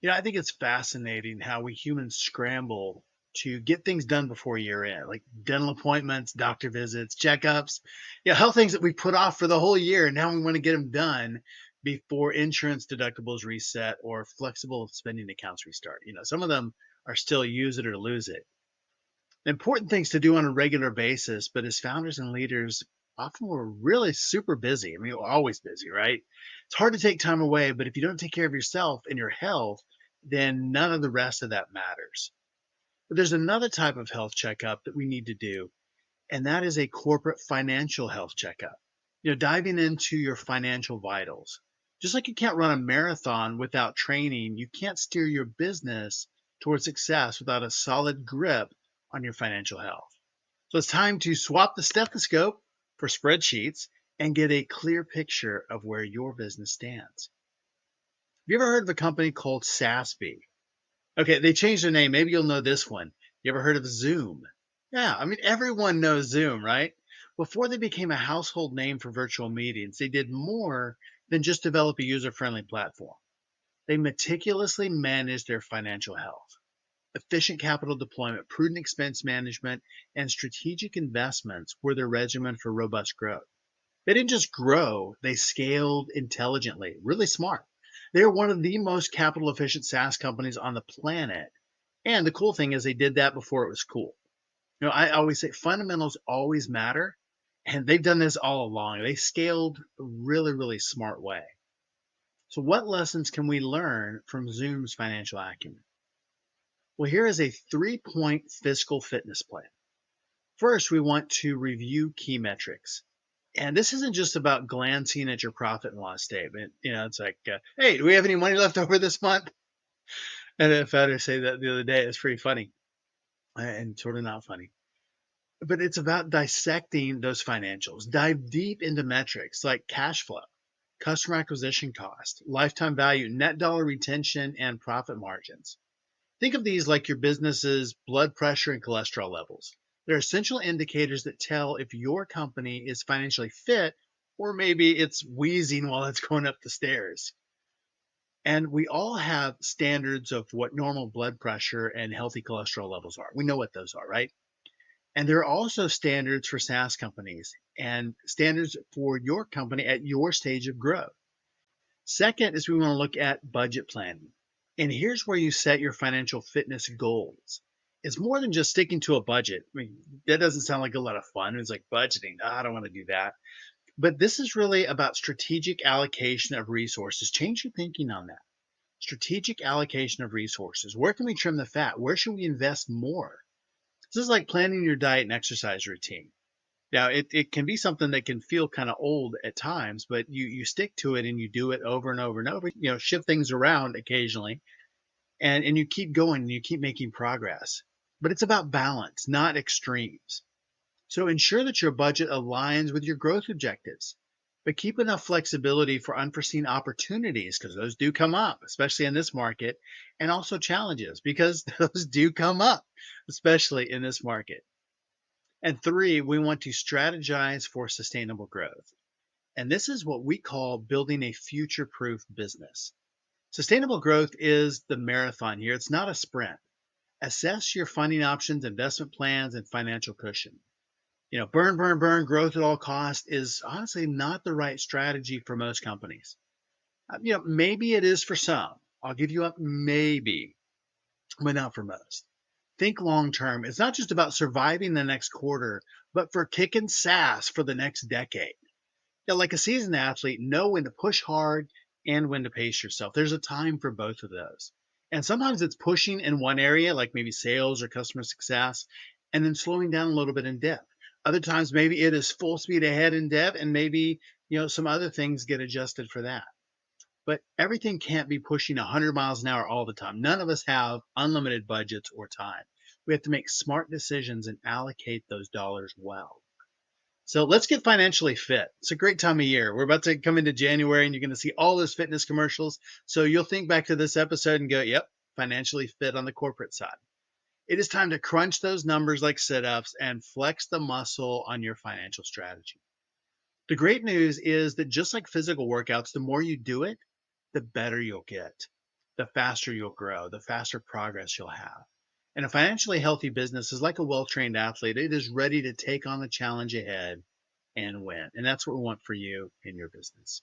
I think it's fascinating how we humans scramble to get things done before year end, like dental appointments, doctor visits, checkups, health things that we put off for the whole year. And now we want to get them done before insurance deductibles reset or flexible spending accounts restart. Some of them are still use it or lose it. Important things to do on a regular basis, but as founders and leaders, often we're really super busy. I mean, we're always busy, right? It's hard to take time away, but if you don't take care of yourself and your health, then none of the rest of that matters. But there's another type of health checkup that we need to do, and that is a corporate financial health checkup. Diving into your financial vitals. Just like you can't run a marathon without training, you can't steer your business towards success without a solid grip on your financial health. So it's time to swap the stethoscope for spreadsheets and get a clear picture of where your business stands. Have you ever heard of a company called SaaS? Okay, they changed their name. Maybe you'll know this one. You ever heard of Zoom? Yeah, I mean, everyone knows Zoom, right? Before they became a household name for virtual meetings, they did more than just develop a user friendly platform. They meticulously managed their financial health. Efficient capital deployment, prudent expense management, and strategic investments were their regimen for robust growth. They didn't just grow, they scaled intelligently, really smart. They're one of the most capital efficient SaaS companies on the planet. And the cool thing is they did that before it was cool. I always say fundamentals always matter. And they've done this all along. They scaled a really, really smart way. So, what lessons can we learn from Zoom's financial acumen? Well, here is a 3-point fiscal fitness plan. First, we want to review key metrics. And this isn't just about glancing at your profit and loss statement. It's like, hey, do we have any money left over this month? And if I had to say that the other day, it's pretty funny and sort of not funny. But it's about dissecting those financials. Dive deep into metrics like cash flow, customer acquisition cost, lifetime value, net dollar retention, and profit margins. Think of these like your business's blood pressure and cholesterol levels. They're essential indicators that tell if your company is financially fit or maybe it's wheezing while it's going up the stairs. And we all have standards of what normal blood pressure and healthy cholesterol levels are. We know what those are, right? And there are also standards for SaaS companies and standards for your company at your stage of growth. Second is we want to look at budget planning. And here's where you set your financial fitness goals. It's more than just sticking to a budget. I mean, that doesn't sound like a lot of fun. It's like budgeting. I don't want to do that. But this is really about strategic allocation of resources. Change your thinking on that. Strategic allocation of resources. Where can we trim the fat? Where should we invest more? This is like planning your diet and exercise routine. Now, it can be something that can feel kind of old at times, but you stick to it and you do it over and over and over. Shift things around occasionally, and you keep going and you keep making progress. But it's about balance, not extremes. So ensure that your budget aligns with your growth objectives, but keep enough flexibility for unforeseen opportunities because those do come up, especially in this market, and also challenges because those do come up, especially in this market. And three, we want to strategize for sustainable growth. And this is what we call building a future proof business. Sustainable growth is the marathon here, it's not a sprint. Assess your funding options, investment plans, and financial cushion. Burn, burn, burn, growth at all costs is honestly not the right strategy for most companies. Maybe it is for some. I'll give you a maybe, but not for most. Think long term. It's not just about surviving the next quarter, but for kicking SaaS for the next decade. Like a seasoned athlete, know when to push hard and when to pace yourself. There's a time for both of those. And sometimes it's pushing in one area, like maybe sales or customer success, and then slowing down a little bit in dev. Other times, maybe it is full speed ahead in dev, and maybe some other things get adjusted for that. But everything can't be pushing 100 miles an hour all the time. None of us have unlimited budgets or time. We have to make smart decisions and allocate those dollars well. So let's get financially fit. It's a great time of year. We're about to come into January and you're going to see all those fitness commercials. So you'll think back to this episode and go, yep, financially fit on the corporate side. It is time to crunch those numbers like sit-ups and flex the muscle on your financial strategy. The great news is that just like physical workouts, the more you do it, the better you'll get. the faster you'll grow, the faster progress you'll have. And a financially healthy business is like a well trained athlete. It is ready to take on the challenge ahead and win. And that's what we want for you in your business.